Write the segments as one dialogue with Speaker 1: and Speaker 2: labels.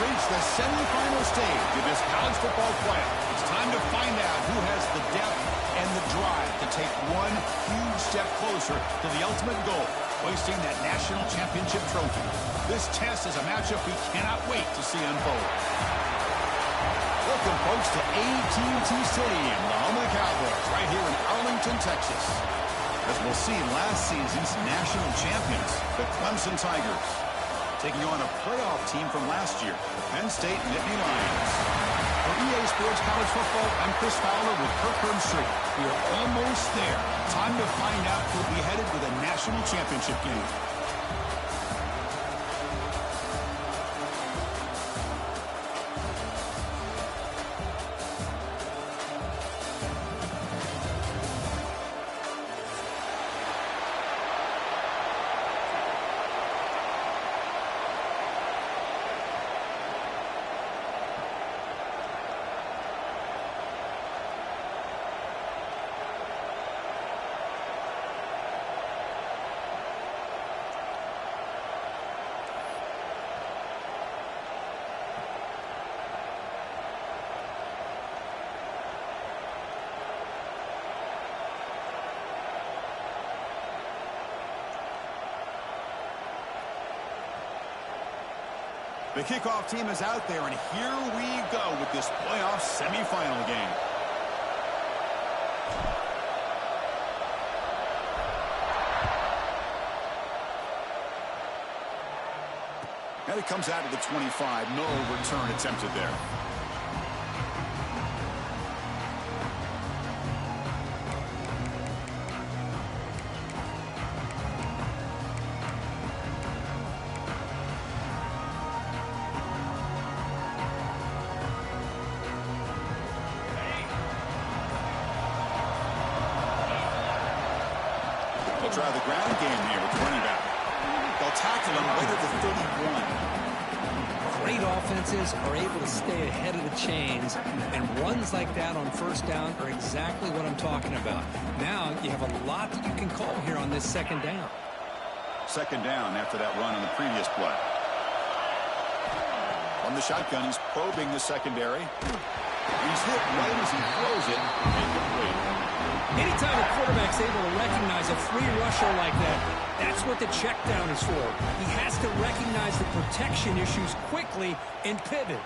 Speaker 1: reached the semifinal stage of this college football playoff. It's time to find out who has the depth and the drive to take one huge step closer to the ultimate goal, hoisting that national championship trophy. This test is a matchup we cannot wait to see unfold. Welcome, folks, to AT&T Stadium, the home of the Cowboys, right here in Arlington, Texas. As we'll see, last season's national champions, the Clemson Tigers, taking on a playoff team from last year, the Penn State Nittany Lions. For EA Sports College Football, I'm Chris Fowler with Kirkland Street. We are almost there. Time to find out who'll be headed with a national championship game. The kickoff team is out there, and here we go with this playoff semifinal game. And it comes out of the 25. No return attempted there. Try the ground game here with running back. They'll tackle him right at the 31.
Speaker 2: Great offenses are able to stay ahead of the chains, and runs like that on first down are exactly what I'm talking about. Now you have a lot that you can call here on this second down.
Speaker 1: Second down after that run on the previous play. From the shotgun, he's probing the secondary. He's hit right as he throws it. Incomplete.
Speaker 2: Anytime a quarterback's able to recognize a free rusher like that, that's what the check down is for. He has to recognize the protection issues quickly and pivot.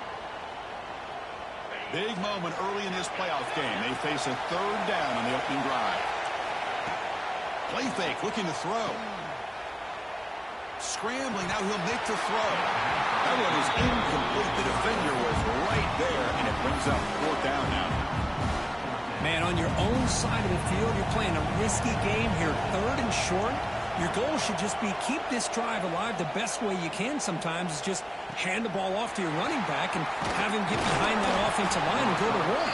Speaker 1: Big moment early in this playoff game. They face a third down on the opening drive. Play fake, looking to throw. Scrambling, now he'll make the throw. That one is incomplete. The defender was right there, and it brings up fourth down now.
Speaker 2: Man, on your own side of the field, you're playing a risky game here, third and short. Your goal should just be keep this drive alive the best way you can sometimes is just hand the ball off to your running back and have him get behind that offensive line and go to work.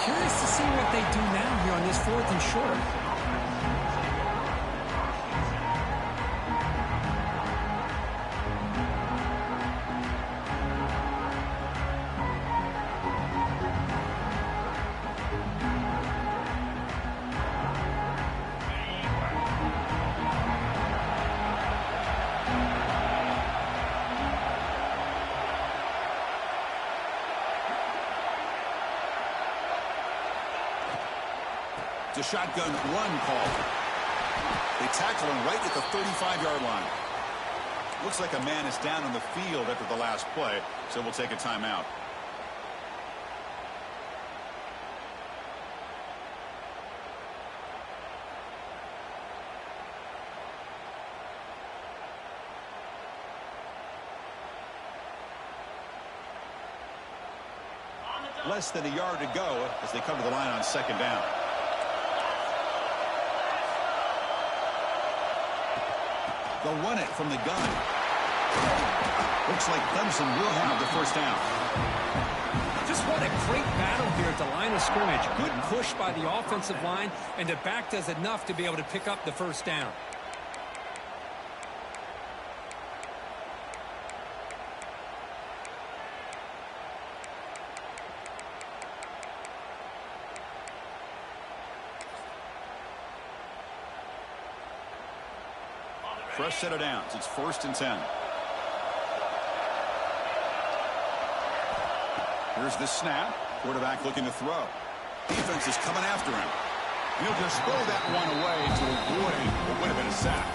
Speaker 2: Curious to see what they do now here on this fourth and short.
Speaker 1: The shotgun run call. They tackle him right at the 35-yard line. Looks like a man is down on the field after the last play, so we'll take a timeout. Less than a yard to go as they come to the line on second down. They'll run it from the gun. Looks like Clemson will have the first down.
Speaker 2: Just what a great battle here at the line of scrimmage. Good push by the offensive line, and the back does enough to be able to pick up the first down.
Speaker 1: Fresh set of downs. It's 1st and 10. Here's the snap. Quarterback looking to throw. Defense is coming after him. He'll just throw that one away to avoid what would have been a sack.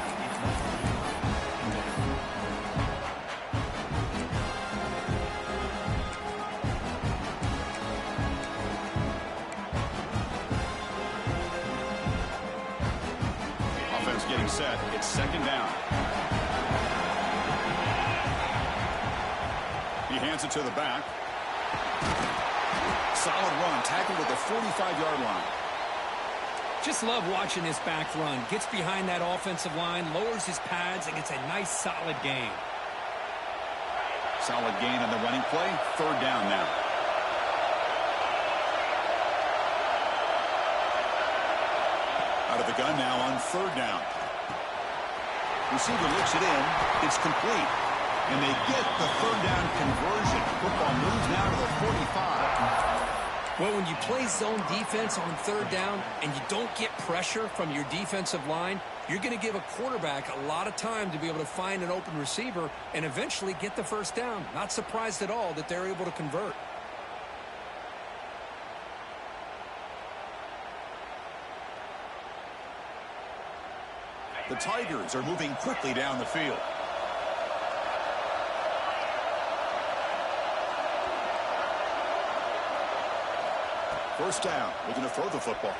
Speaker 1: Offense getting set. It's second down. He hands it to the back. Solid run, tackled at the 45-yard line.
Speaker 2: Just love watching this back run. Gets behind that offensive line, lowers his pads, and gets a nice, solid gain.
Speaker 1: Solid gain on the running play. Third down now. Out of the gun now on third down. Receiver looks it in. It's complete. And they get the third down conversion. Football moves now to the 45.
Speaker 2: Well, when you play zone defense on third down and you don't get pressure from your defensive line, you're going to give a quarterback a lot of time to be able to find an open receiver and eventually get the first down. Not surprised at all that they're able to convert.
Speaker 1: The Tigers are moving quickly down the field. First down, looking to throw the football.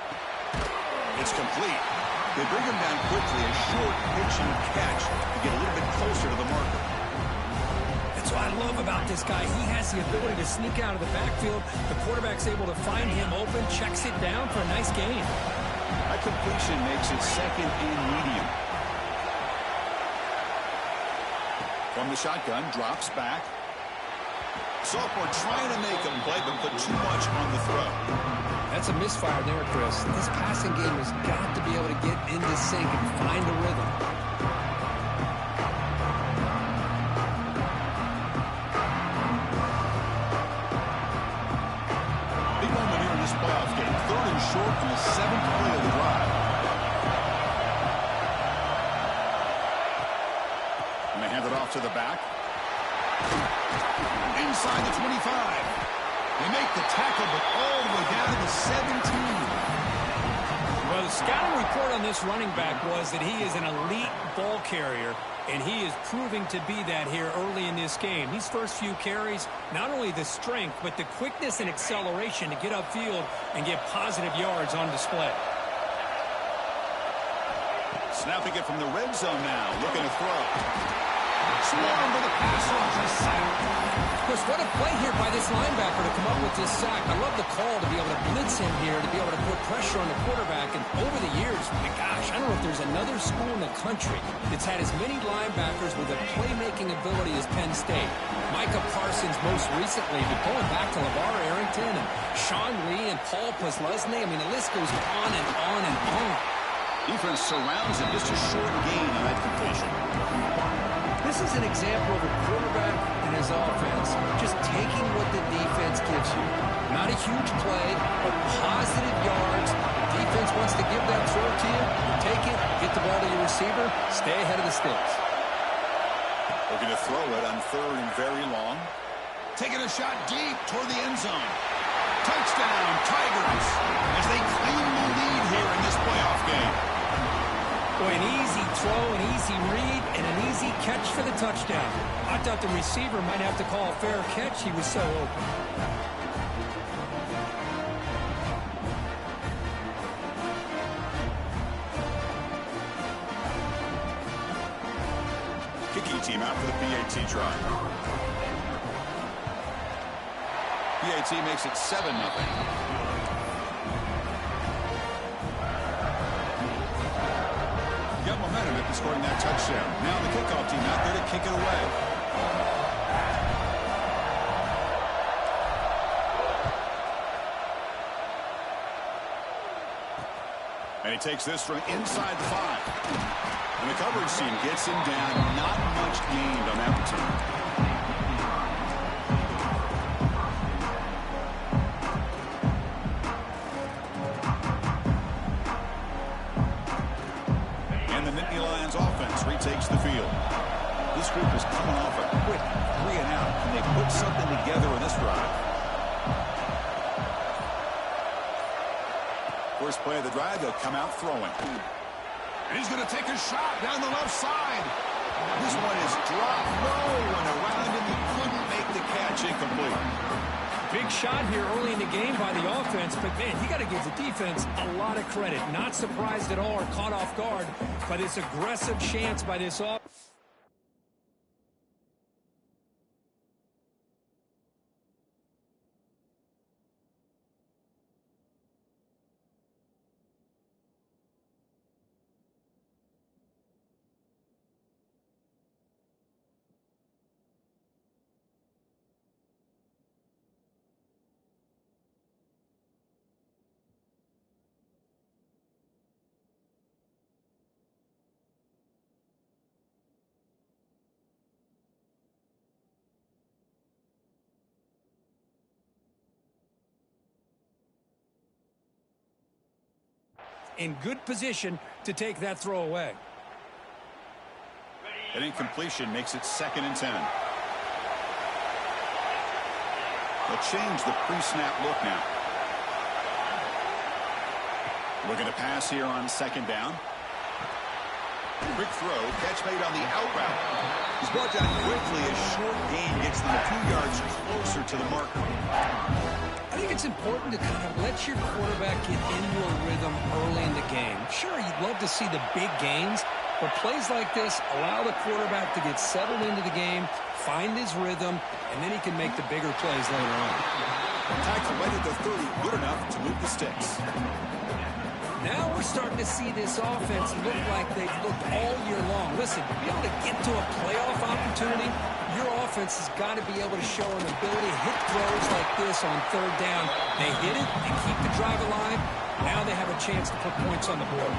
Speaker 1: It's complete. They bring him down quickly, a short pitch and catch to get a little bit closer to the marker.
Speaker 2: That's what I love about this guy. He has the ability to sneak out of the backfield. The quarterback's able to find him open, checks it down for a nice gain.
Speaker 1: That completion makes it second and medium. From the shotgun, drops back. Sophomore trying to make a play, but put too much on the throw.
Speaker 2: That's a misfire there, Chris. This passing game has got to be able to get into sync and find a rhythm.
Speaker 1: Big moment here in this playoff game. Third and short in the 7th play of the drive. And they hand it off to the back. Inside the 25. They make the tackle, but all the way down to the 17.
Speaker 2: Well, the scouting report on this running back was that he is an elite ball carrier, and he is proving to be that here early in this game. These first few carries, not only the strength, but the quickness and acceleration to get upfield and get positive yards on display.
Speaker 1: Snapping it from the red zone now, looking to throw. Swarm to the pass rush, a sack.
Speaker 2: Chris, what a play here by this linebacker to come up with this sack. I love the call to be able to blitz him here, to be able to put pressure on the quarterback. And over the years, my gosh, I don't know if there's another school in the country that's had as many linebackers with a playmaking ability as Penn State. Micah Parsons most recently, but going back to LeVar Arrington and Sean Lee and Paul Posluszny. I mean, the list goes on and on and on.
Speaker 1: Defense surrounds him, just a short gain on that completion.
Speaker 2: This is an example of a quarterback and his offense just taking what the defense gives you. Not a huge play, but positive yards. The defense wants to give that throw to you. Take it, get the ball to your receiver, stay ahead of the sticks.
Speaker 1: Looking to throw it on third and very long. Taking a shot deep toward the end zone. Touchdown, Tigers, as they claim the lead here in this playoff game.
Speaker 2: Boy, an easy throw, an easy read, and an easy catch for the touchdown. I thought the receiver might have to call a fair catch. He was so open.
Speaker 1: Kicking team out for the PAT try. PAT makes it 7-0. Got momentum after scoring that touchdown. Now the kickoff team out there to kick it away. And he takes this from inside the 5. And the coverage team gets him down. Not much gained on that return. Retakes the field. This group is coming off a quick 3-and-out. Can they put something together in this drive? First play of the drive, they'll come out throwing. And he's going to take a shot down the left side. This one is dropped low and around him. He couldn't make the catch. Incomplete.
Speaker 2: Big shot here early in the game by the offense, but man, you got to give the defense a lot of credit. Not surprised at all or caught off guard by this aggressive chance by this offense. In good position to take that throw away.
Speaker 1: An incompletion makes it 2nd and 10. They'll change the pre-snap look now. Looking to pass here on 2nd down. Quick throw, catch made on the out route. He's brought down quickly as short gain gets them 2 yards closer to the marker.
Speaker 2: I think it's important to kind of let your quarterback get into a rhythm early in the game. Sure, you'd love to see the big gains, but plays like this allow the quarterback to get settled into the game, find his rhythm, and then he can make the bigger plays later on.
Speaker 1: Tackle right at the 30, good enough to move the sticks.
Speaker 2: Now we're starting to see this offense look like they've looked all year long. Listen, to be able to get to a playoff opportunity, your offense has got to be able to show an ability to hit throws like this on 3rd down. They hit it, they keep the drive alive. Now they have a chance to put points on the board.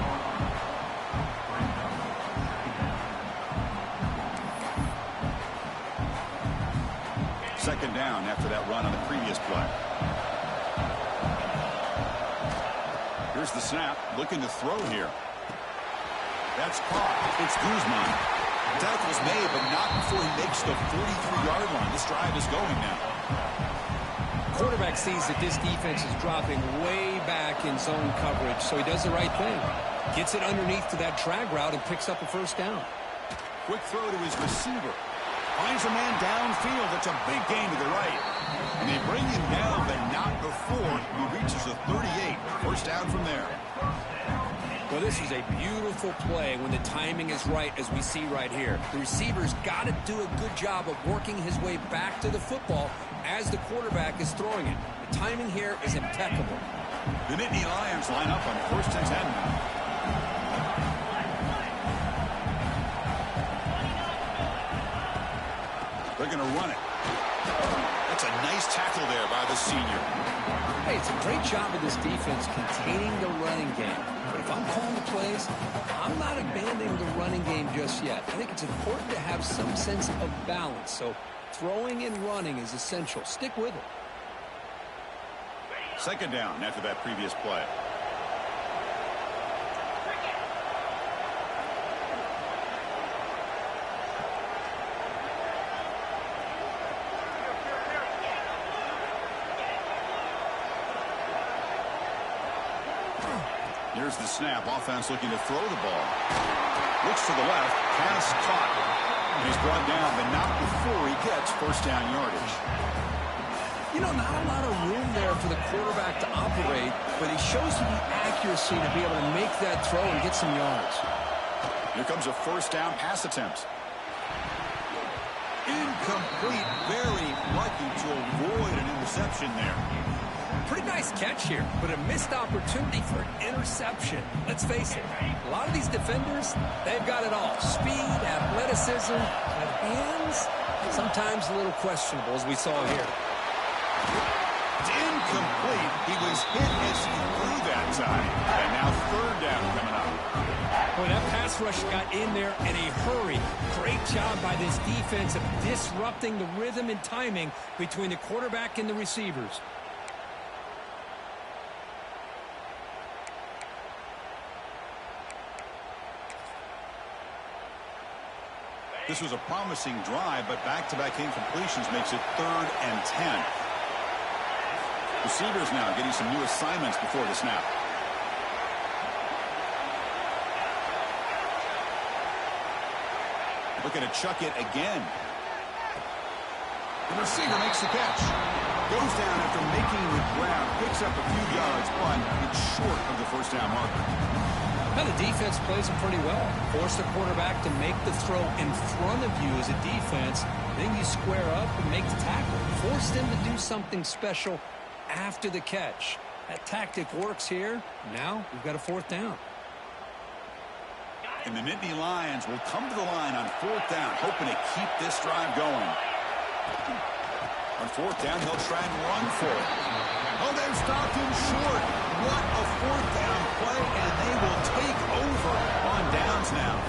Speaker 1: Second down after that run on the previous play. Here's the snap, looking to throw here. That's caught. It's Guzman. Tackle's made, but not before he makes the 43-yard line. This drive is going now.
Speaker 2: Quarterback sees that this defense is dropping way back in zone coverage, so he does the right thing. Gets it underneath to that drag route and picks up a 1st down.
Speaker 1: Quick throw to his receiver. Finds a man downfield. That's a big gain to the right. And they bring him down, but not before he reaches the 38. 1st down from there.
Speaker 2: Well, this is a beautiful play when the timing is right, as we see right here. The receiver's got to do a good job of working his way back to the football as the quarterback is throwing it. The timing here is impeccable.
Speaker 1: The Nittany Lions line up on 1st and 10 now. They're going to run it. That's a nice tackle there by the senior.
Speaker 2: Hey, it's a great job of this defense containing the running game. But if I'm calling the plays, I'm not abandoning the running game just yet. I think it's important to have some sense of balance. So throwing and running is essential. Stick with it.
Speaker 1: 2nd down after that previous play. Here's the snap. Offense looking to throw the ball. Looks to the left. Pass caught. And he's brought down, but not before he gets 1st down yardage.
Speaker 2: You know, not a lot of room there for the quarterback to operate, but he shows you the accuracy to be able to make that throw and get some yards.
Speaker 1: Here comes a 1st down pass attempt. Incomplete. Very lucky to avoid an interception there.
Speaker 2: Pretty nice catch here, but a missed opportunity for an interception. Let's face it, a lot of these defenders, they've got it all. Speed, athleticism, but hands, sometimes a little questionable, as we saw here.
Speaker 1: It's incomplete. He was hit as he threw that time. And now 3rd down coming up.
Speaker 2: Boy, that pass rush got in there in a hurry. Great job by this defense of disrupting the rhythm and timing between the quarterback and the receivers.
Speaker 1: This was a promising drive, but back-to-back incompletions makes it 3rd and 10. Receivers now getting some new assignments before the snap. Looking to chuck it again. The receiver makes the catch. Goes down after making the grab. Picks up a few yards, but it's short of the first down marker.
Speaker 2: Now the defense plays it pretty well. Force the quarterback to make the throw in front of you as a defense. Then you square up and make the tackle. Force them to do something special after the catch. That tactic works here. Now we've got a fourth down.
Speaker 1: And the Nittany Lions will come to the line on fourth down, hoping to keep this drive going. On fourth down, they'll try and run for it. Oh, they've stopped him short. What a fourth down play, and they will take over on downs now.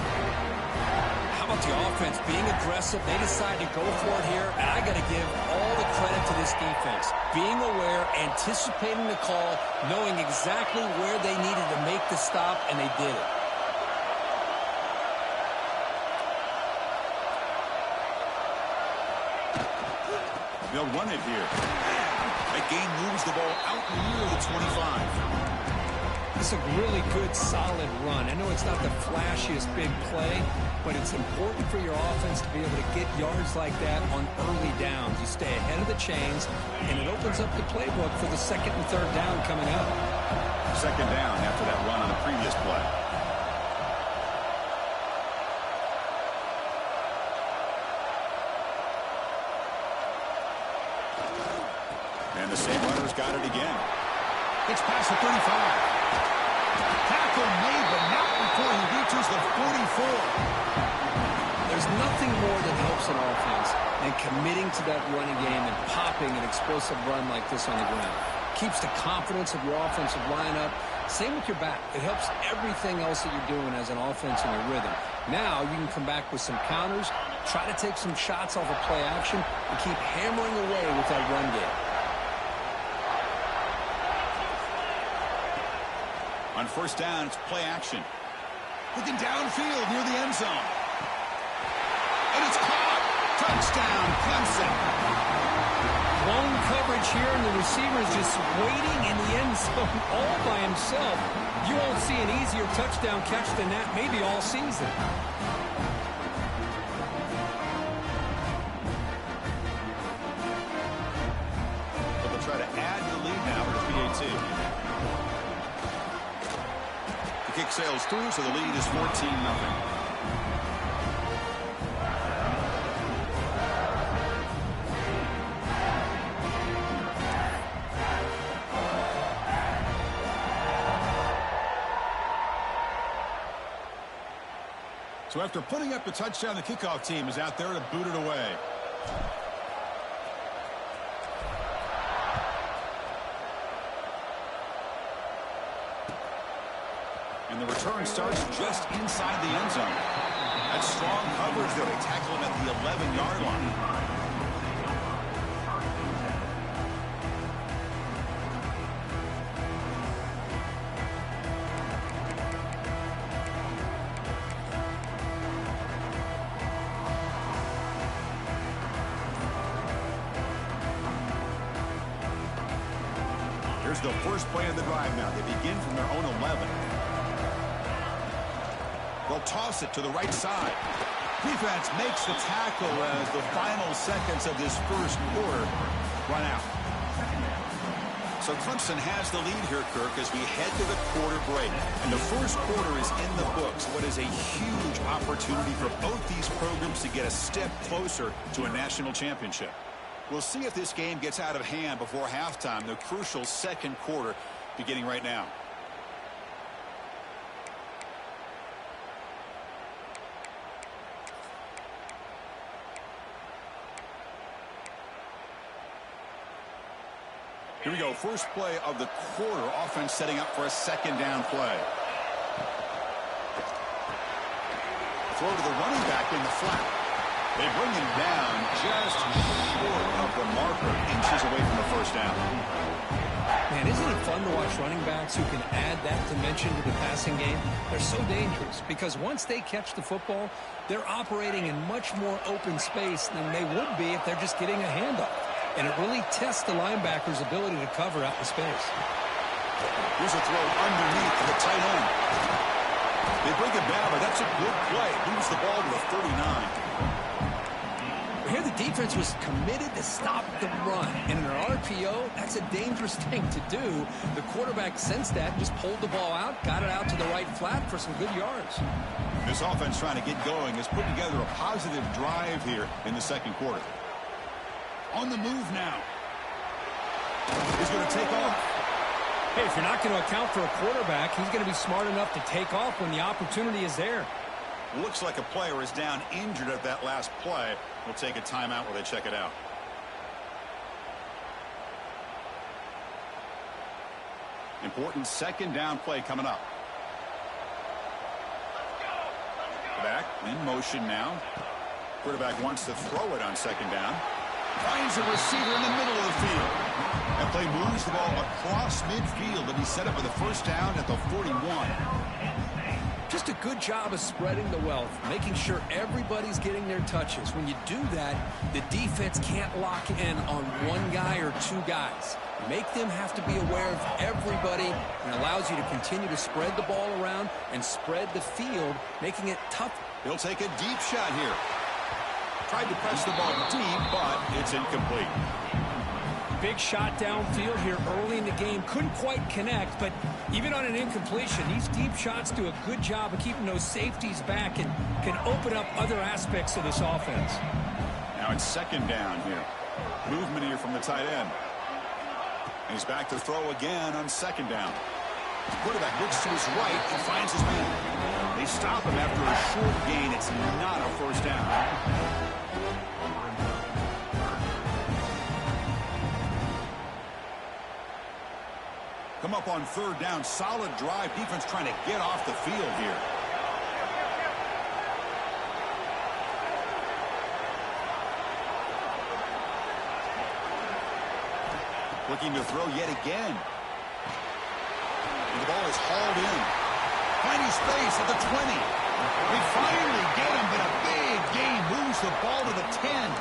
Speaker 2: How about the offense being aggressive? They decide to go for it here, and I got to give all the credit to this defense. Being aware, anticipating the call, knowing exactly where they needed to make the stop, and they did it.
Speaker 1: They'll run it here. That gain moves the ball out near the 25.
Speaker 2: It's a really good, solid run. I know it's not the flashiest big play, but it's important for your offense to be able to get yards like that on early downs. You stay ahead of the chains, and it opens up the playbook for the second and third down coming up.
Speaker 1: Second down after that run on the previous play. And the same runner's got it again. It's past the 35. Tackle made, but not before he reaches the 44.
Speaker 2: There's nothing more that helps an offense than committing to that running game and popping an explosive run like this on the ground. Keeps the confidence of your offensive lineup. Same with your back. It helps everything else that you're doing as an offense in your rhythm. Now you can come back with some counters, try to take some shots off of play action, and keep hammering away with that run game.
Speaker 1: On first down, it's play action. Looking downfield near the end zone. And it's caught. Touchdown, Clemson.
Speaker 2: Long coverage here, and the receiver is just waiting in the end zone all by himself. You won't see an easier touchdown catch than that maybe all season.
Speaker 1: But they'll try to add to the lead now with a PAT. Kick sails through, so the lead is 14-0. So after putting up the touchdown, the kickoff team is out there to boot it away. And the return starts just inside the end zone. That's strong coverage there. They tackle him at the 11-yard line. Here's the first play of the drive now. They begin from their own 11. They'll toss it to the right side. Defense makes the tackle as the final seconds of this first quarter run out. So Clemson has the lead here, Kirk, as we head to the quarter break. And the first quarter is in the books. What is a huge opportunity for both these programs to get a step closer to a national championship. We'll see if this game gets out of hand before halftime, the crucial second quarter beginning right now. Here we go. First play of the quarter. Offense setting up for a second down play. Throw to the running back in the flat. They bring him down just short of the marker, inches away from the first down.
Speaker 2: Man, isn't it fun to watch running backs who can add that dimension to the passing game? They're so dangerous because once they catch the football, they're operating in much more open space than they would be if they're just getting a handoff. And it really tests the linebacker's ability to cover out the space.
Speaker 1: Here's a throw underneath the tight end. They bring it down, but that's a good play. Moves the ball to the 39.
Speaker 2: Here the defense was committed to stop the run. And in an RPO, that's a dangerous thing to do. The quarterback sensed that, just pulled the ball out, got it out to the right flat for some good yards.
Speaker 1: This offense trying to get going has put together a positive drive here in the second quarter. On the move now. He's going to take off.
Speaker 2: Hey, if you're not going to account for a quarterback, he's going to be smart enough to take off when the opportunity is there.
Speaker 1: Looks like a player is down injured at that last play. We'll take a timeout while they check it out. Important second down play coming up. Back in motion now. Quarterback wants to throw it on second down. Finds a receiver in the middle of the field. That play moves the ball across midfield, and he's set up with a first down at the 41.
Speaker 2: Just a good job of spreading the wealth, making sure everybody's getting their touches. When you do that, the defense can't lock in on one guy or two guys. Make them have to be aware of everybody, and allows you to continue to spread the ball around and spread the field, making it tough.
Speaker 1: He'll take a deep shot here. Tried to press the ball deep, but it's incomplete.
Speaker 2: Big shot downfield here early in the game. Couldn't quite connect, but even on an incompletion, these deep shots do a good job of keeping those safeties back and can open up other aspects of this offense.
Speaker 1: Now it's second down here. Movement here from the tight end. And he's back to throw again on second down. The quarterback looks to his right and finds his man. They stop him after a short gain. It's not a first down. Come up on third down. Solid drive. Defense trying to get off the field here. Looking to throw yet again. And the ball is hauled in. Finding space at the 20. They finally get him, but a big gain moves the ball to the 10.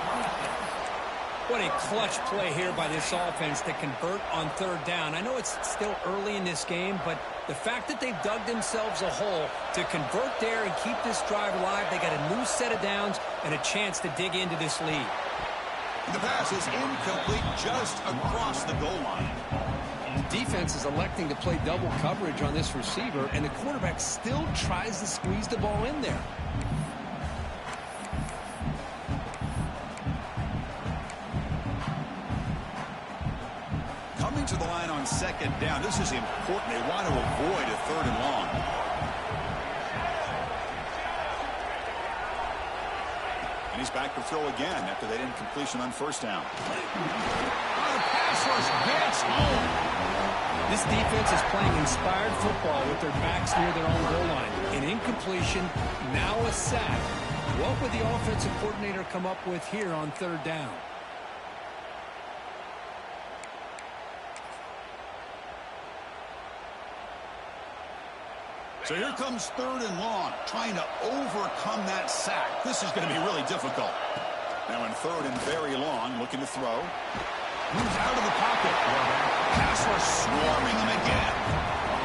Speaker 2: What a clutch play here by this offense to convert on third down. I know it's still early in this game, but the fact that they've dug themselves a hole to convert there and keep this drive alive, they got a new set of downs and a chance to dig into this lead.
Speaker 1: The pass is incomplete just across the goal line.
Speaker 2: The defense is electing to play double coverage on this receiver, and the quarterback still tries to squeeze the ball in there.
Speaker 1: Coming to the line on second down. This is important. They want to avoid a third and long. And he's back to throw again after that incompletion on first down. The pass rush gets home.
Speaker 2: This defense is playing inspired football with their backs near their own goal line. An incompletion, now a sack. What would the offensive coordinator come up with here on third down?
Speaker 1: So here comes third and long, trying to overcome that sack. This is going to be really difficult. Now in third and very long, looking to throw. Moves out of the pocket. Pass rush swarming him again.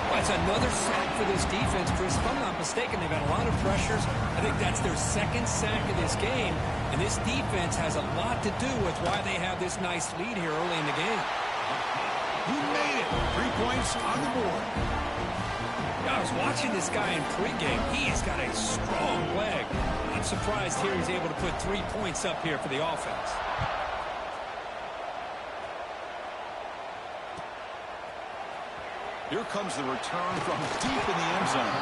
Speaker 2: That's another sack for this defense, Chris. If I'm not mistaken, they've had a lot of pressures. I think that's their second sack of this game. And this defense has a lot to do with why they have this nice lead here early in the game.
Speaker 1: He made it. 3 points on the board.
Speaker 2: I was watching this guy in pregame. He has got a strong leg. I'm surprised here he's able to put 3 points up here for the offense.
Speaker 1: Here comes the return from deep in the end zone.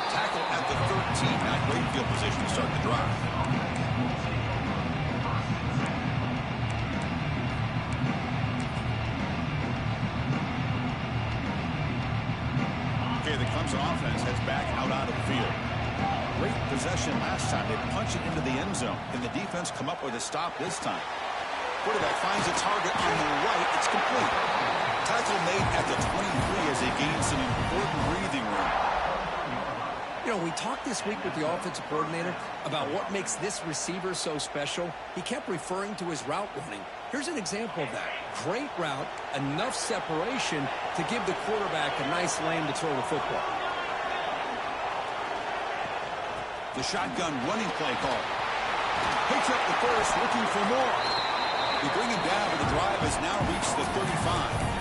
Speaker 1: Tackle at the 13. Not great field position to start the drive. Okay, the Clemson offense heads back out onto the field. Great possession last time. They punch it into the end zone. Can the defense come up with a stop this time? Quarterback finds a target on the right. It's complete. Tackle made at the 23 as they gain some important breathing room.
Speaker 2: You know, we talked this week with the offensive coordinator about what makes this receiver so special. He kept referring to his route running. Here's an example of that. Great route, enough separation to give the quarterback a nice lane to throw the football.
Speaker 1: The shotgun running play call. Picks up the first, looking for more. They bring him down, but the drive has now reached the 35.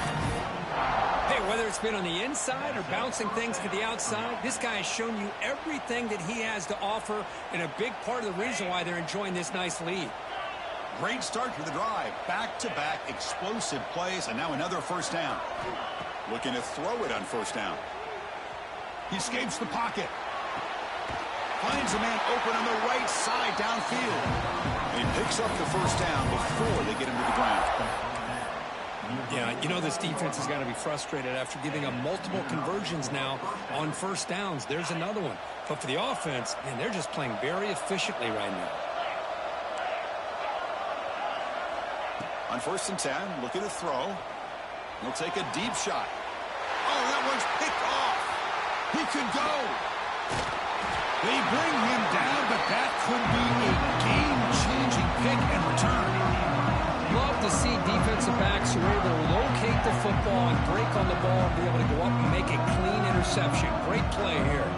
Speaker 2: Hey, whether it's been on the inside or bouncing things to the outside, this guy has shown you everything that he has to offer, and a big part of the reason why they're enjoying this nice lead.
Speaker 1: Great start to the drive. Back-to-back explosive plays, and now another first down. Looking to throw it on first down. He escapes the pocket. Finds a man open on the right side downfield. And he picks up the first down before they get him to the ground.
Speaker 2: Yeah, you know this defense has got to be frustrated after giving up multiple conversions now on first downs. There's another one. But for the offense, man, they're just playing very efficiently right now.
Speaker 1: On 1st and 10, looking to throw. He'll take a deep shot. Oh, that one's picked off. He could go. They bring him down, but that could be a game-changing pick and return.
Speaker 2: Love to see defensive backs who are able to locate the football and break on the ball and be able to go up and make a clean interception. Great play here.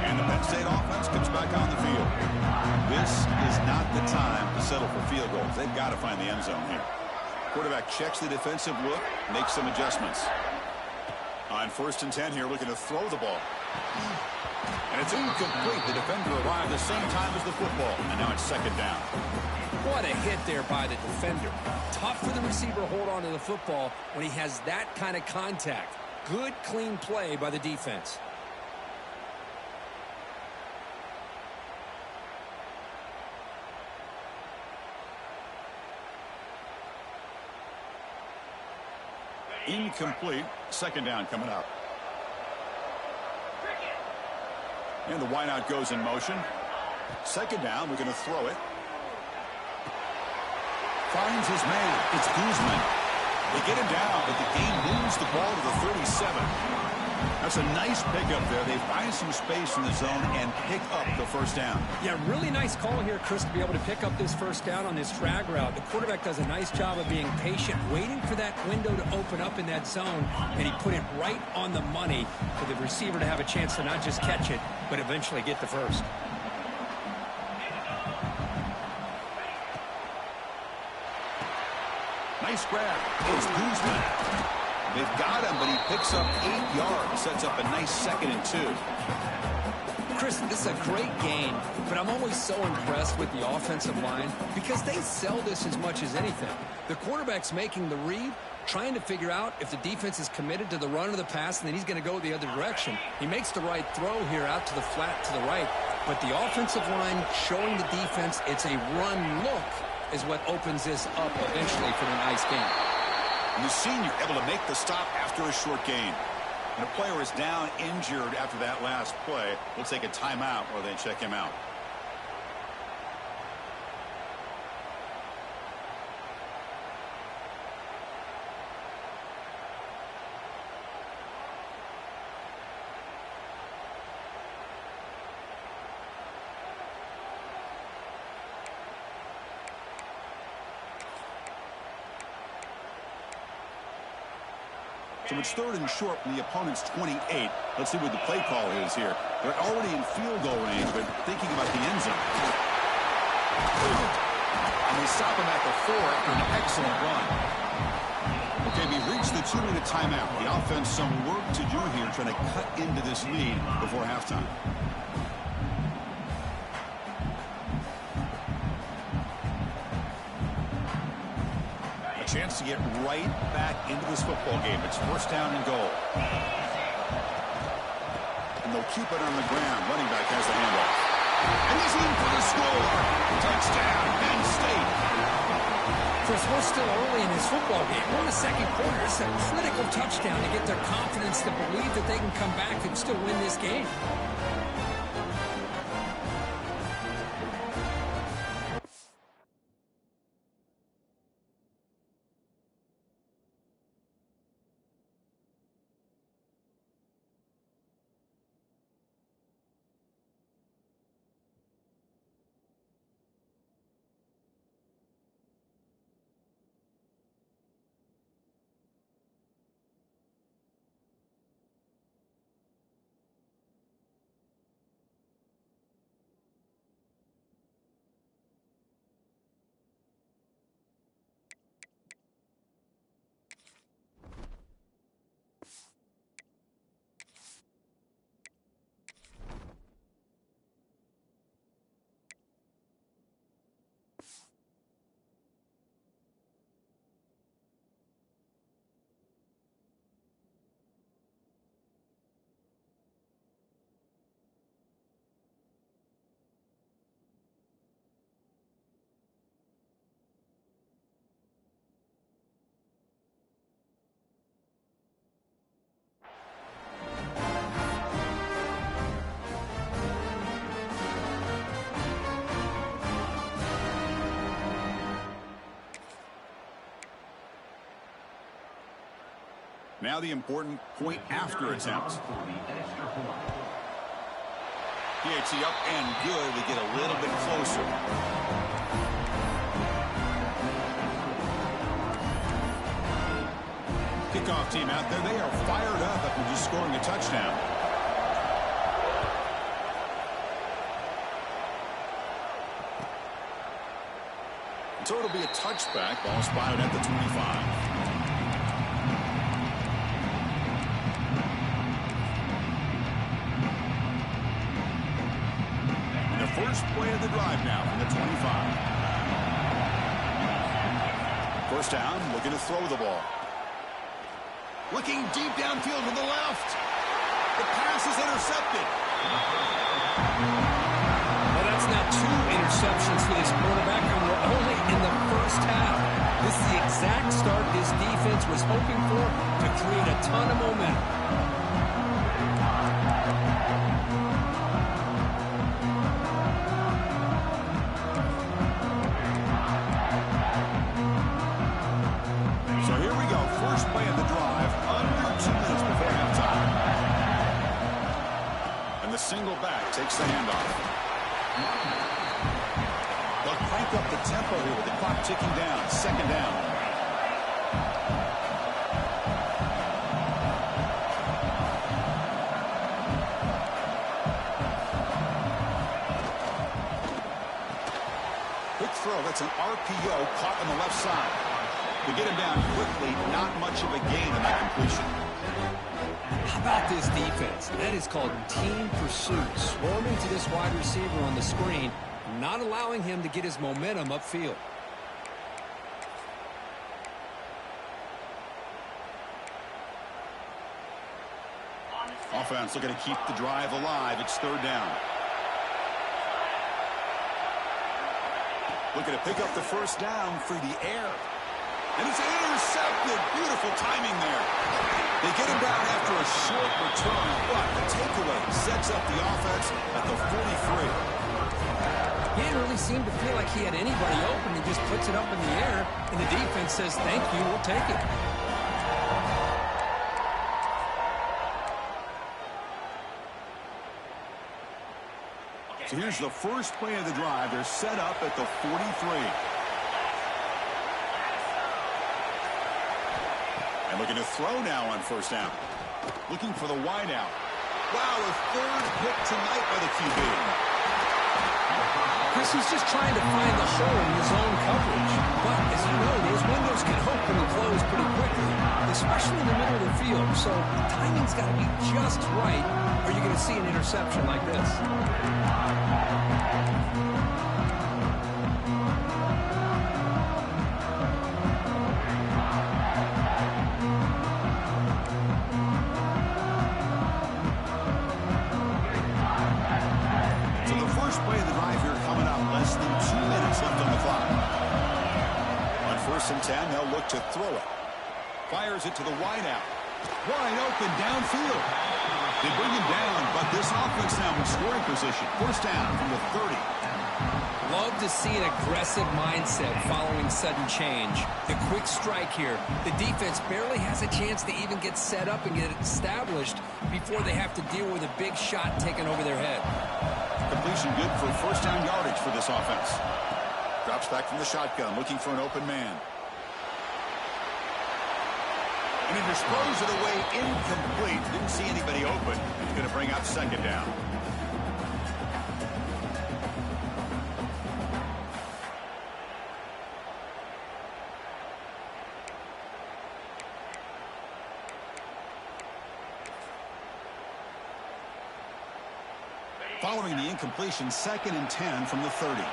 Speaker 1: And the Penn State offense comes back on the field. This is not the time to settle for field goals. They've got to find the end zone here. Quarterback checks the defensive look, makes some adjustments. On 1st and 10 here, looking to throw the ball. And it's incomplete. The defender arrived the same time as the football, and now it's 2nd down.
Speaker 2: What a hit there by the defender. Tough for the receiver to hold on to the football when he has that kind of contact. Good, clean play by the defense.
Speaker 1: Incomplete. 2nd down coming up. And the wideout goes in motion. 2nd down. We're going to throw it. Finds his man. It's Guzman. They get him down, but the game moves the ball to the 37. That's a nice pickup there. They find some space in the zone and pick up the first down.
Speaker 2: Yeah, really nice call here, Chris, to be able to pick up this first down on this drag route. The quarterback does a nice job of being patient, waiting for that window to open up in that zone, and he put it right on the money for the receiver to have a chance to not just catch it, but eventually get the first.
Speaker 1: Nice grab. It's Guzman. They've got him, but he picks up 8 yards. Sets up a nice 2nd and 2.
Speaker 2: Chris, this is a great game, but I'm always so impressed with the offensive line because they sell this as much as anything. The quarterback's making the read, trying to figure out if the defense is committed to the run or the pass, and then he's going to go the other direction. He makes the right throw here out to the flat to the right, but the offensive line showing the defense it's a run look is what opens this up eventually for a nice game.
Speaker 1: And the senior able to make the stop after a short gain. And a player is down injured after that last play. We'll take a timeout while they check him out. So it's 3rd and short from the opponent's 28. Let's see what the play call is here. They're already in field goal range, but thinking about the end zone. And they stop him at the 4 after an excellent run. Okay, we've reached the 2-minute timeout. The offense some work to do here, trying to cut into this lead before halftime. Chance to get right back into this football game. It's 1st down and goal. And they'll keep it on the ground. Running back has the handoff. And he's in for the score. Touchdown, Penn State.
Speaker 2: Chris, we're still early in this football game. We're in the 2nd quarter. It's a critical touchdown to get their confidence to believe that they can come back and still win this game.
Speaker 1: Now the important point after attempt. PAT up and good to get a little bit closer. Kickoff team out there. They are fired up after just scoring a touchdown. So it'll be a touchback. Ball spotted at the 25. First play of the drive now from the 25. First down, looking to throw the ball. Looking deep downfield to the left. The pass is intercepted.
Speaker 2: Well, that's now 2 interceptions for this quarterback, and we're only in the first half. This is the exact start this defense was hoping for to create a ton of momentum.
Speaker 1: Single back takes the handoff. They'll crank up the tempo here with the clock ticking down. Second down. Quick throw. That's an RPO caught on the left side. To get him down quickly, not much of a gain on that completion.
Speaker 2: How about this defense? That is called team pursuit. Swarming to this wide receiver on the screen, not allowing him to get his momentum upfield.
Speaker 1: Offense looking to keep the drive alive. It's third down. Looking to pick up the first down through the air. And it's intercepted. Beautiful timing there. They get him down after a short return, but the takeaway sets up the offense at the 43.
Speaker 2: He didn't really seem to feel like he had anybody open. He just puts it up in the air, and the defense says, thank you, we'll take it.
Speaker 1: So here's the first play of the drive. They're set up at the 43. And looking to throw now on first down. Looking for the wide out. Wow, a third pick tonight by the QB.
Speaker 2: Chris, he's just trying to find the hole in his own coverage. But, as you know, those windows can open and close pretty quickly, especially in the middle of the field. So timing's got to be just right, or you're going to see an interception like this.
Speaker 1: And 10, they'll look to throw it. Fires it to the wideout. Wide open downfield. They bring him down, but this offense now in scoring position. First down from the 30.
Speaker 2: Love to see an aggressive mindset following sudden change. The quick strike here. The defense barely has a chance to even get set up and get established before they have to deal with a big shot taken over their head.
Speaker 1: Completion good for first down yardage for this offense. Drops back from the shotgun, looking for an open man. And he throws it away incomplete. Didn't see anybody open. He's going to bring out second down. Following the incompletion, 2nd and 10 from the 30.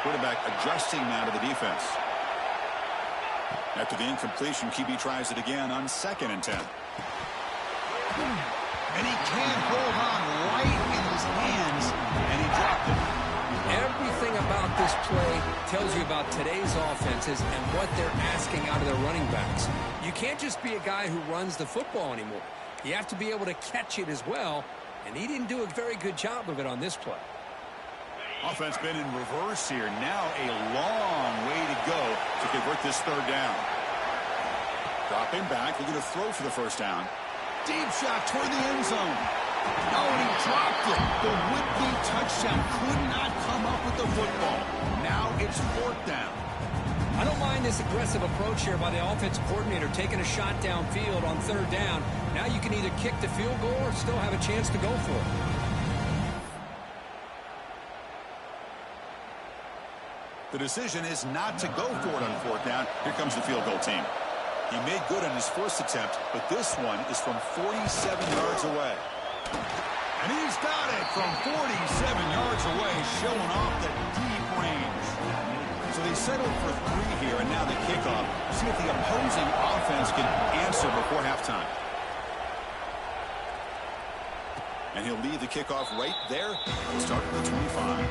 Speaker 1: Quarterback adjusting now to the defense. After the incompletion, QB tries it again on 2nd and 10. And he can't hold on right in his hands, and he dropped it.
Speaker 2: Everything about this play tells you about today's offenses and what they're asking out of their running backs. You can't just be a guy who runs the football anymore. You have to be able to catch it as well, and he didn't do a very good job of it on this play.
Speaker 1: Offense been in reverse here. Now a long way to go to convert this third down. Dropping back, looking to throw for the first down. Deep shot toward the end zone. Oh, and he dropped it. The would-be touchdown could not come up with the football. Now it's fourth down.
Speaker 2: I don't mind this aggressive approach here by the offensive coordinator, taking a shot downfield on third down. Now you can either kick the field goal or still have a chance to go for it.
Speaker 1: The decision is not to go for it on fourth down. Here comes the field goal team. He made good on his first attempt, but this one is from 47 yards away. And he's got it from 47 yards away, showing off the deep range. So they settled for 3 here, and now the kickoff. See if the opposing offense can answer before halftime. And he'll leave the kickoff right there and start at the 25.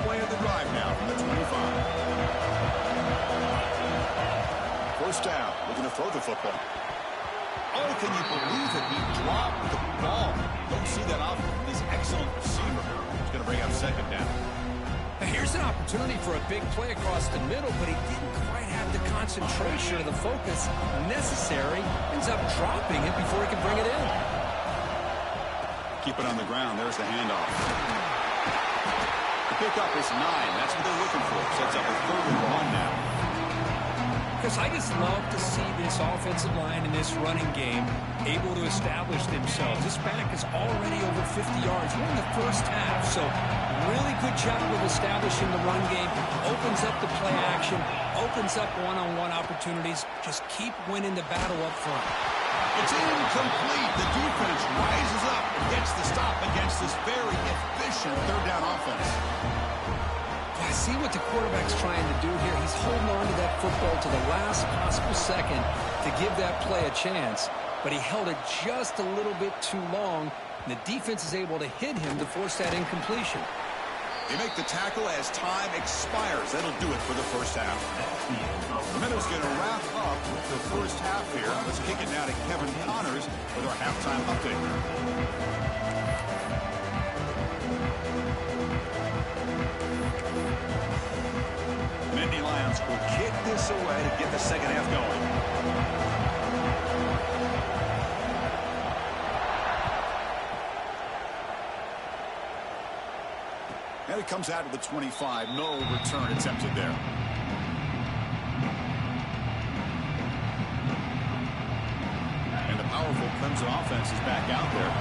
Speaker 1: Play of the drive now from the 25. First down, looking to throw the football. Oh, can you believe it? He dropped the ball. Don't see that often from this excellent receiver. He's going to bring up second down.
Speaker 2: Now here's an opportunity for a big play across the middle, but he didn't quite have the concentration or the focus necessary. Ends up dropping it before he can bring it in.
Speaker 1: Keep it on the ground. There's the handoff. Pickup is 9. That's what they're looking for. Sets up a 3rd and 1 now.
Speaker 2: Because I just love to see this offensive line in this running game able to establish themselves. This back is already over 50 yards. We're in the first half, so really good job of establishing the run game. Opens up the play action, opens up one-on-one opportunities. Just keep winning the battle up front.
Speaker 1: It's incomplete. The defense rises up and gets the stop against this very efficient third down offense.
Speaker 2: I see what the quarterback's trying to do here. He's holding on to that football to the last possible second to give that play a chance, but he held it just a little bit too long, and the defense is able to hit him to force that incompletion.
Speaker 1: They make the tackle as time expires. That'll do it for the first half. The Meadows going to wrap up the first half here. Let's kick it now to Kevin Connors with our halftime update. Lions will kick this away to get the second half going. And it comes out of the 25. No return attempted there. And the powerful Clemson offense is back out there.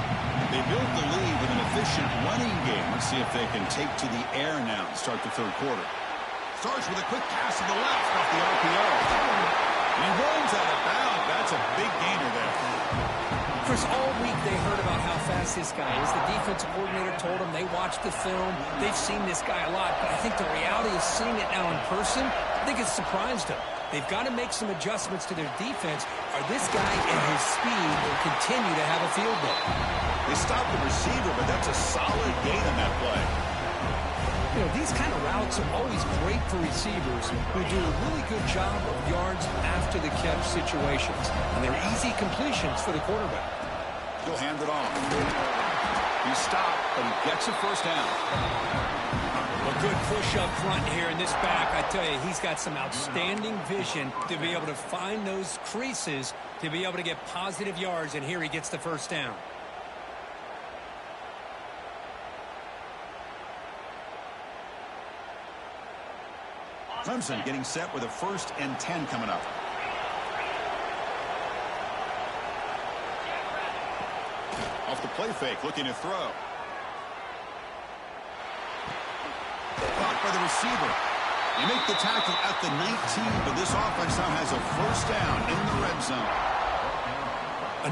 Speaker 1: They built the lead with an efficient running game. Let's see if they can take to the air now and start the third quarter. Starts with a quick pass to the left off the RPO. And he runs out of bounds. That's a big gainer there.
Speaker 2: Chris, all week they heard about how fast this guy is. The defensive coordinator told them they watched the film. They've seen this guy a lot. But I think the reality is seeing it now in person, I think it's surprised them. They've got to make some adjustments to their defense, or this guy and his speed will continue to have a field day.
Speaker 1: They stopped the receiver, but that's a solid gain on that play.
Speaker 2: You know, these kind of routes are always great for receivers who do a really good job of yards after the catch situations. And they're easy completions for the quarterback.
Speaker 1: He'll hand it off. He stopped, but he gets a first down.
Speaker 2: A good push up front here in this back. I tell you, he's got some outstanding vision to be able to find those creases, to be able to get positive yards, and here he gets the first down.
Speaker 1: Clemson getting set with a 1st and 10 coming up. Off the play fake, looking to throw. Caught by the receiver. They make the tackle at the 19, but this offense now has a first down in the red zone.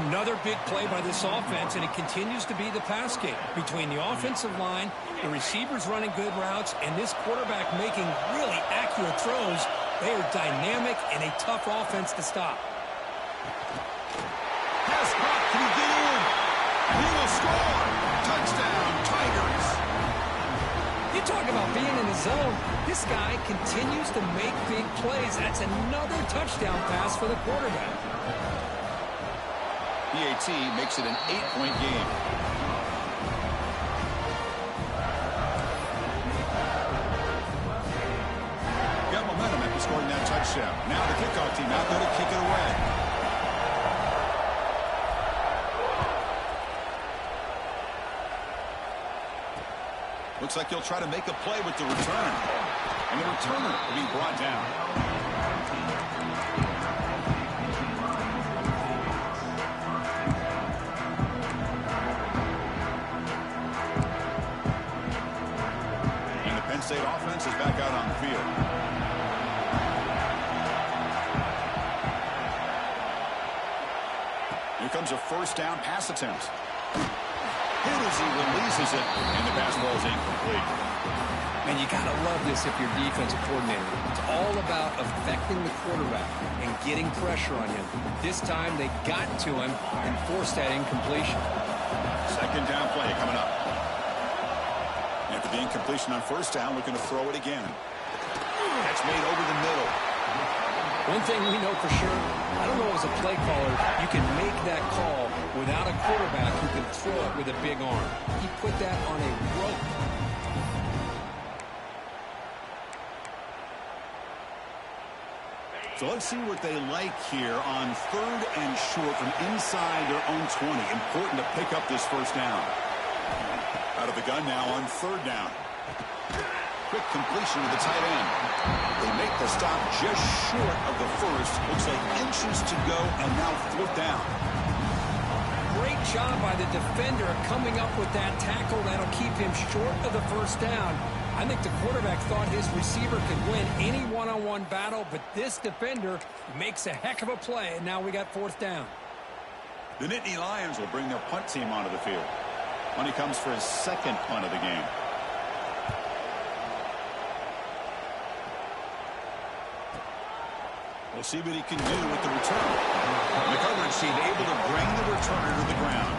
Speaker 2: Another big play by this offense, and it continues to be the pass game between the offensive line, the receivers running good routes, and this quarterback making really accurate throws. They are dynamic and a tough offense to stop.
Speaker 1: Pass caught. Can he get in? And he will score. Touchdown, Tigers.
Speaker 2: You You talk about being in the zone. This guy continues to make big plays. That's another touchdown pass for the quarterback.
Speaker 1: PAT makes it an 8-point game. Got momentum after scoring that touchdown. Now the kickoff team out there to kick it away. Looks like he'll try to make a play with the return. And the returner will be brought down. And the Penn State offense is back out on the field. Here comes a first down pass attempt. Hit as he releases it, and the pass ball is incomplete.
Speaker 2: And you got to love this if you're defensive coordinator. It's all about affecting the quarterback and getting pressure on him. This time they got to him and forced that incompletion.
Speaker 1: Second down play coming up. After the incompletion on first down, looking to throw it again. That's made over the middle.
Speaker 2: One thing we know for sure, I don't know as a play caller, you can make that call without a quarterback who can throw it with a big arm. He put that on a rope.
Speaker 1: So let's see what they like here on third and short from inside their own 20. Important to pick up this first down. Out of the gun now on third down. Quick completion to the tight end. They make the stop just short of the first. Looks like inches to go, and now fourth down.
Speaker 2: Great job by the defender coming up with that tackle that'll keep him short of the first down. I think the quarterback thought his receiver could win any one-on-one battle, but this defender makes a heck of a play, and now we got fourth down.
Speaker 1: The Nittany Lions will bring their punt team onto the field. When he comes for his second punt of the game. We'll see what he can do with the return. The coverage team able to bring the returner to the ground.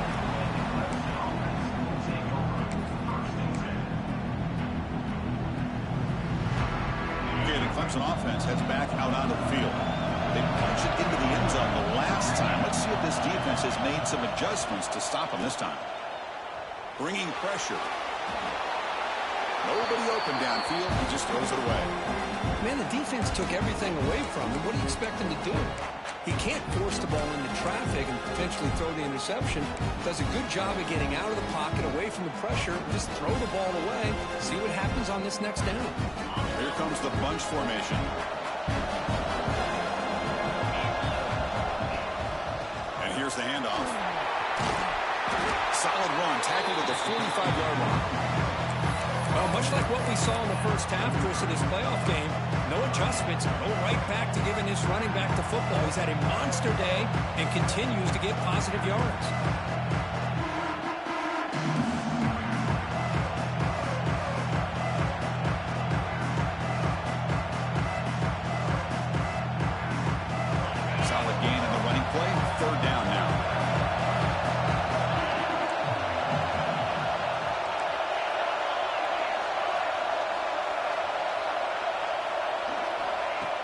Speaker 1: Okay, the Clemson offense heads back out onto the field. They punch it into the end zone the last time. Let's see if this defense has made some adjustments to stop them this time. Bringing pressure. Nobody open downfield. He just throws it away.
Speaker 2: Man, the defense took everything away from him. What do you expect him to do? He can't force the ball into traffic and potentially throw the interception. Does a good job of getting out of the pocket, away from the pressure. Just throw the ball away. See what happens on this next down.
Speaker 1: Here comes the bunch formation. And here's the handoff. Solid run, tackled at the 45-yard line.
Speaker 2: Well, much like what we saw in the first half, Chris, of this playoff game, no adjustments, go right back to giving this running back the football. He's had a monster day and continues to get positive yards.
Speaker 1: Solid gain in the running play. Third down now.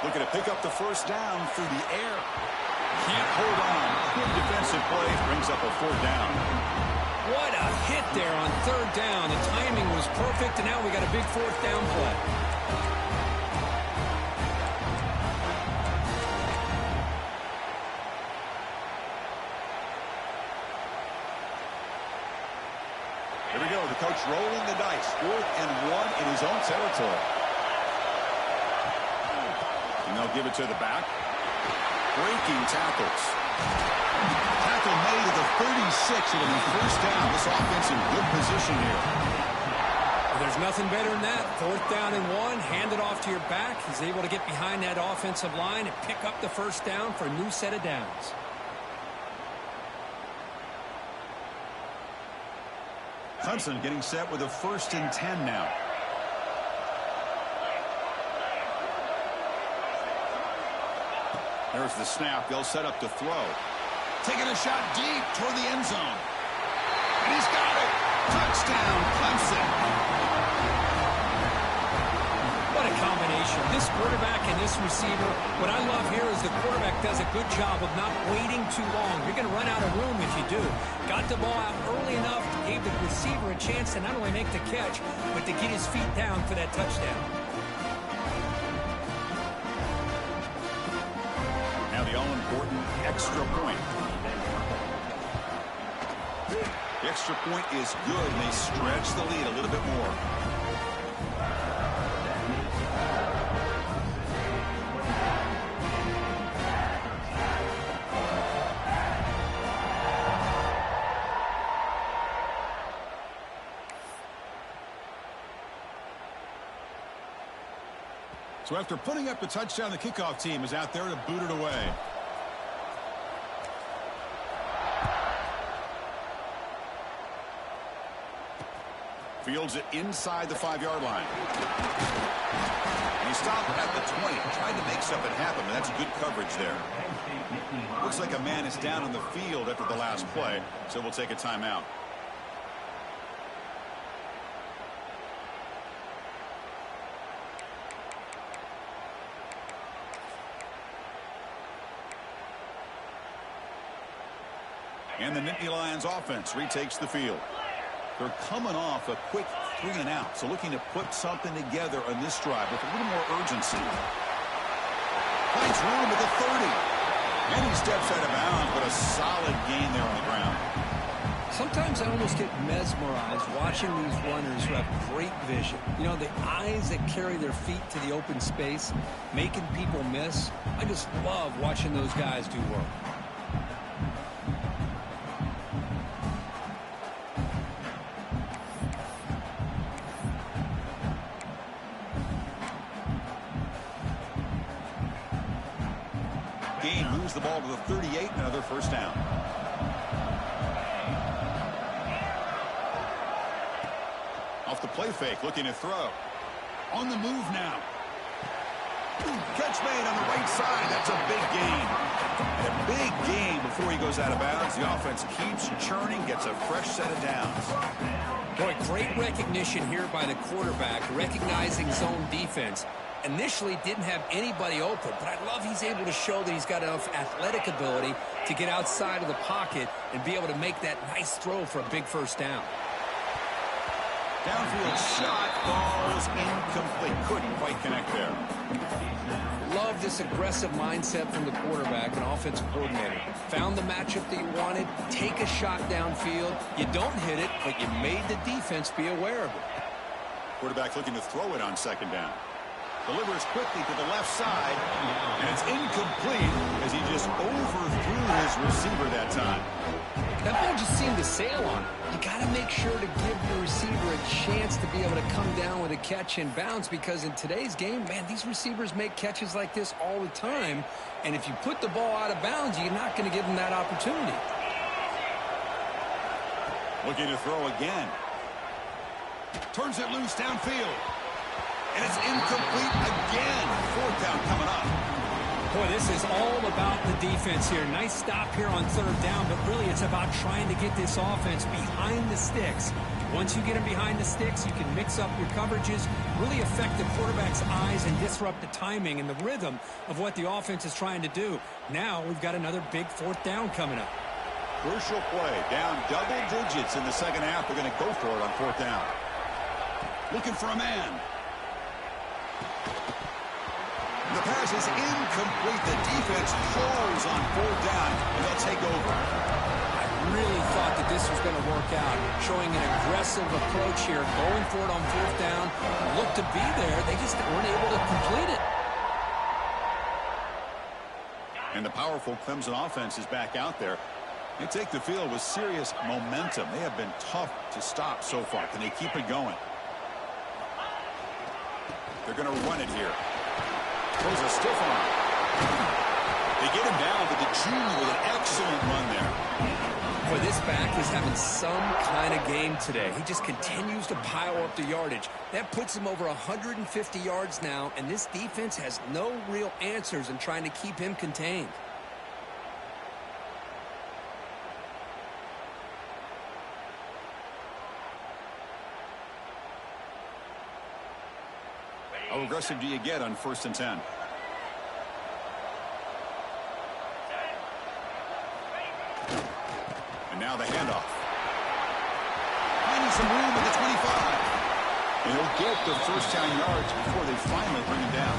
Speaker 1: Looking to pick up the first down through the air. Can't hold on. Good defensive play brings up a fourth down.
Speaker 2: What a hit there on third down. The timing was perfect, and now we got a big fourth down play.
Speaker 1: Here we go. The coach rolling the dice. 4th and 1 in his own territory. And they'll give it to the back. Breaking tackles. Tackle made at the 36. It'll be first down. This offense in good position here.
Speaker 2: Well, there's nothing better than that. 4th down and 1. Hand it off to your back. He's able to get behind that offensive line and pick up the first down for a new set of downs.
Speaker 1: Clemson getting set with a 1st and 10 now. There's the snap. They'll set up to throw. Taking a shot deep toward the end zone. And he's got it. Touchdown, Clemson.
Speaker 2: pressure. This quarterback and this receiver, what I love here is the quarterback does a good job of not waiting too long. You're going to run out of room if you do. Got the ball out early enough, gave the receiver a chance to not only make the catch, but to get his feet down for that touchdown.
Speaker 1: Now the all-important extra point. The extra point is good, and they stretch the lead a little bit more. So after putting up the touchdown, the kickoff team is out there to boot it away. Fields it inside the 5-yard line. And he stopped at the 20, tried to make something happen, but that's good coverage there. Looks like a man is down on the field after the last play, so we'll take a timeout. And the Nittany Lions offense retakes the field. They're coming off a quick 3-and-out, so looking to put something together on this drive with a little more urgency. Finds room at the 30. And he steps out of bounds, but a solid gain there on the ground.
Speaker 2: Sometimes I almost get mesmerized watching these runners who have great vision. You know, the eyes that carry their feet to the open space, making people miss. I just love watching those guys do work.
Speaker 1: Moves the ball to the 38, another first down. Off the play fake, looking to throw. On the move now. Catch made on the right side. That's a big gain. And a big gain before he goes out of bounds. The offense keeps churning, gets a fresh set of downs.
Speaker 2: Boy, great recognition here by the quarterback, recognizing zone defense. Initially didn't have anybody open, but I love he's able to show that he's got enough athletic ability to get outside of the pocket and be able to make that nice throw for a big first down.
Speaker 1: Downfield shot falls incomplete. Couldn't quite connect there.
Speaker 2: Love this aggressive mindset from the quarterback and offensive coordinator. Found the matchup that you wanted, take a shot downfield. You don't hit it, but you made the defense be aware of it.
Speaker 1: Quarterback looking to throw it on second down. Delivers quickly to the left side, and it's incomplete as he just overthrew his receiver that time.
Speaker 2: That ball just seemed to sail on him. You got to make sure to give the receiver a chance to be able to come down with a catch and bounce, because in today's game, man, these receivers make catches like this all the time, and if you put the ball out of bounds, you're not going to give them that opportunity.
Speaker 1: Looking to throw again. Turns it loose downfield. And it's incomplete again. Fourth down coming up.
Speaker 2: Boy, this is all about the defense here. Nice stop here on third down, but really it's about trying to get this offense behind the sticks. Once you get them behind the sticks, you can mix up your coverages, really affect the quarterback's eyes and disrupt the timing and the rhythm of what the offense is trying to do. Now we've got another big fourth down coming up.
Speaker 1: Crucial play. Down double digits in the second half. They're going to go for it on fourth down. Looking for a man. The pass is incomplete. The defense holds on fourth down, and they'll take over.
Speaker 2: I really thought that this was going to work out, showing an aggressive approach here, going for it on fourth down. Looked to be there. They just weren't able to complete it.
Speaker 1: And the powerful Clemson offense is back out there. They take the field with serious momentum. They have been tough to stop so far. Can they keep it going? They're going to run it here. Throws a stiff arm. They get him down, but the junior with an excellent run there.
Speaker 2: Boy, this back is having some kind of game today. He just continues to pile up the yardage. That puts him over 150 yards now, and this defense has no real answers in trying to keep him contained.
Speaker 1: How aggressive do you get on 1st and 10? And now the handoff. Finding some room at the 25. And he'll get the first down yards before they finally bring him down.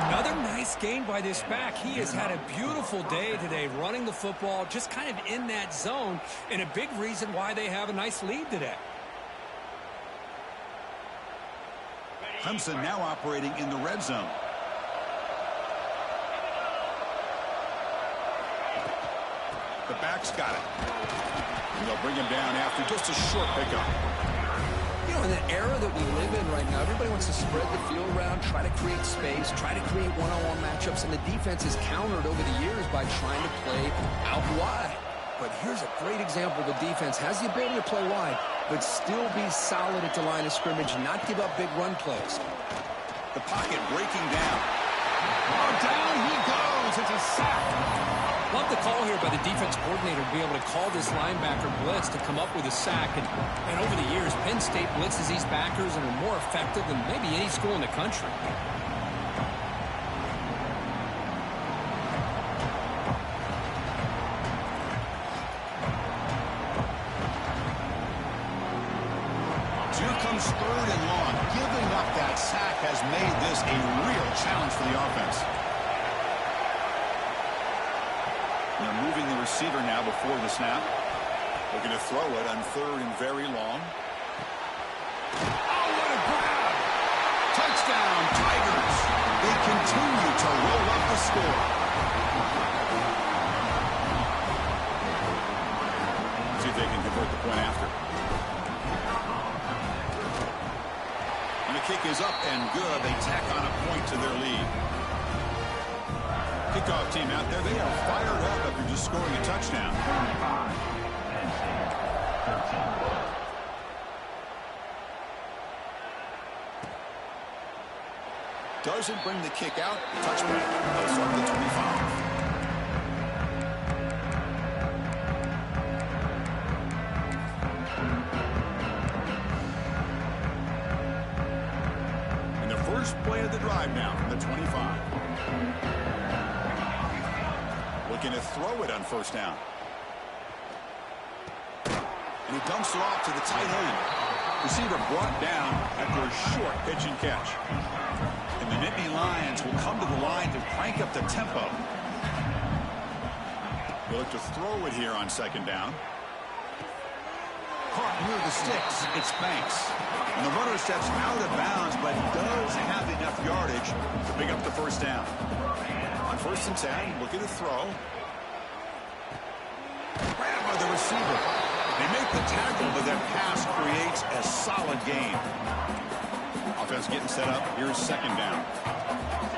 Speaker 2: Another nice gain by this back. He has had a beautiful day today running the football, just kind of in that zone, and a big reason why they have a nice lead today.
Speaker 1: Clemson now operating in the red zone. The back's got it. And they'll bring him down after just a short pickup.
Speaker 3: You know, in the era that we live in right now, everybody wants to spread the field around, try to create space, try to create one-on-one matchups, and the defense has countered over the years by trying to play out wide. But here's a great example. The defense has the ability to play wide, but still be solid at the line of scrimmage and not give up big run plays.
Speaker 1: The pocket breaking down. Oh, down he goes. It's a sack.
Speaker 2: Love the call here by the defense coordinator to be able to call this linebacker blitz to come up with a sack. And over the years, Penn State blitzes these backers and are more effective than maybe any school in the country.
Speaker 1: Here comes 3rd and long. Giving up that sack has made this a real challenge for the offense. They're moving the receiver now before the snap. Looking to throw it on 3rd and very long. Oh, what a grab! Touchdown, Tigers! They continue to roll up the score. See if they can convert the point after. And the kick is up and good. They tack on a point to their lead. Kickoff team out there, they are fired up after just scoring a touchdown. Doesn't bring the kick out. Touchback. They'll start at the 25. And the first play of the drive now from the 25. Looking to throw it on 1st down. And he dumps it off to the tight end. Receiver brought down after a short pitch and catch. And the Nittany Lions will come to the line to crank up the tempo. They look to throw it here on 2nd down. Caught near the sticks. It's Banks. And the runner steps out of bounds, but does have enough yardage to pick up the 1st down. On 1st and 10, looking to throw. Grab by the receiver. They make the tackle, but that pass creates a solid gain. Offense getting set up. Here's 2nd down.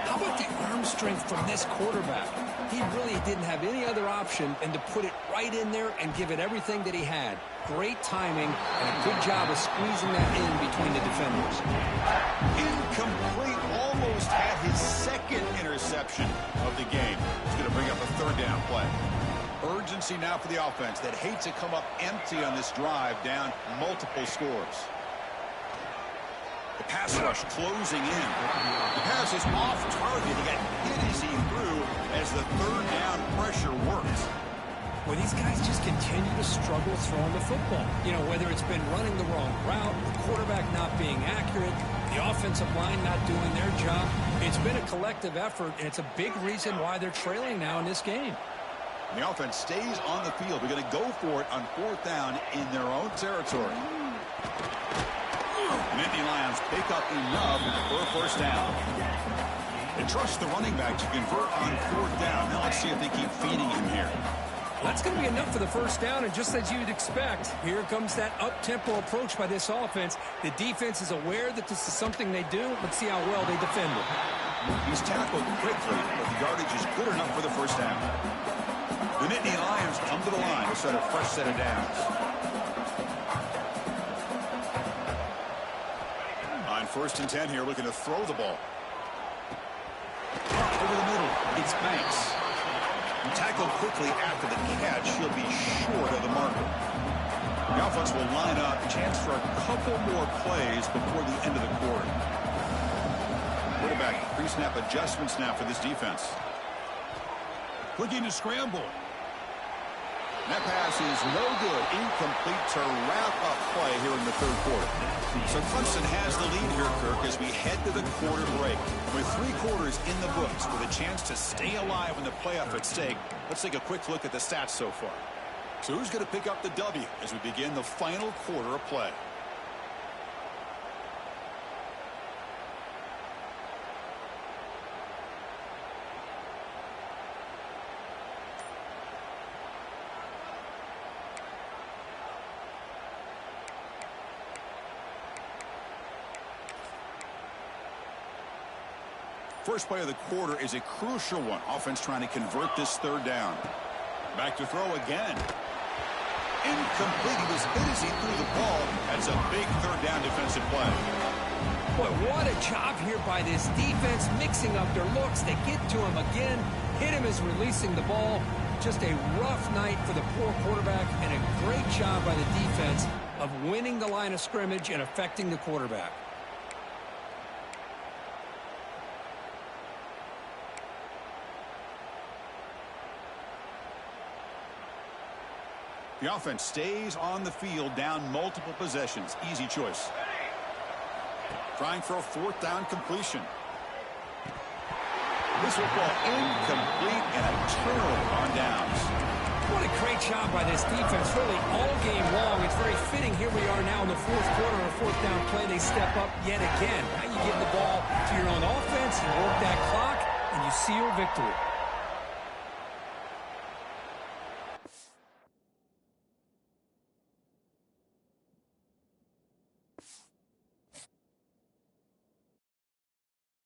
Speaker 2: How about the arm strength from this quarterback? He really didn't have any other option than to put it right in there and give it everything that he had. Great timing and a good job of squeezing that in between the defenders.
Speaker 1: Incomplete. Almost had his 2nd interception of the game. He's going to bring up a 3rd down play. Urgency now for the offense that hates to come up empty on this drive, down multiple scores. The pass rush closing in. The pass is off target. He got hit as he threw as the 3rd down pressure works.
Speaker 2: Well, these guys just continue to struggle throwing the football. You know, whether it's been running the wrong route, the quarterback not being accurate, the offensive line not doing their job. It's been a collective effort, and it's a big reason why they're trailing now in this game.
Speaker 1: The offense stays on the field. They're going to go for it on 4th down in their own territory. The Nittany Lions pick up enough for a 1st down. They trust the running back to convert on 4th down. Now let's see if they keep feeding him here.
Speaker 2: That's going to be enough for the 1st down, and just as you'd expect, here comes that up-tempo approach by this offense. The defense is aware that this is something they do. Let's see how well they defend it.
Speaker 1: He's tackled quickly, but the yardage is good enough for the 1st down. The Nittany Lions come to the line to set a fresh set of downs. On 1st and 10 here, looking to throw the ball. Over the middle, it's Banks. Tackled quickly after the catch. He'll be short of the marker. The offense will line up. Chance for a couple more plays before the end of the quarter. quarterback. Pre-snap adjustments now for this defense.
Speaker 4: Looking to scramble.
Speaker 1: That pass is no good. Incomplete to wrap up play here in the third quarter. So Clemson has the lead here, Kirk, as we head to the quarter break. With 3 quarters in the books with a chance to stay alive in the playoff at stake, let's take a quick look at the stats so far. So who's going to pick up the W as we begin the final quarter of play? First play of the quarter is a crucial one. Offense trying to convert this third down. Back to throw again. Incomplete. He was hit as he threw the ball. That's a big third down defensive play.
Speaker 2: Boy, what a job here by this defense, mixing up their looks. They get to him again. Hit him as releasing the ball. Just a rough night for the poor quarterback, and a great job by the defense of winning the line of scrimmage and affecting the quarterback.
Speaker 1: The offense stays on the field down multiple possessions. Easy choice. Trying for a 4th down completion. This will fall incomplete and a turnover on downs.
Speaker 2: What a great job by this defense, really all game long. It's very fitting. Here we are now in the 4th quarter, a 4th down play. They step up yet again. Now you give the ball to your own offense, you work that clock, and you seal victory.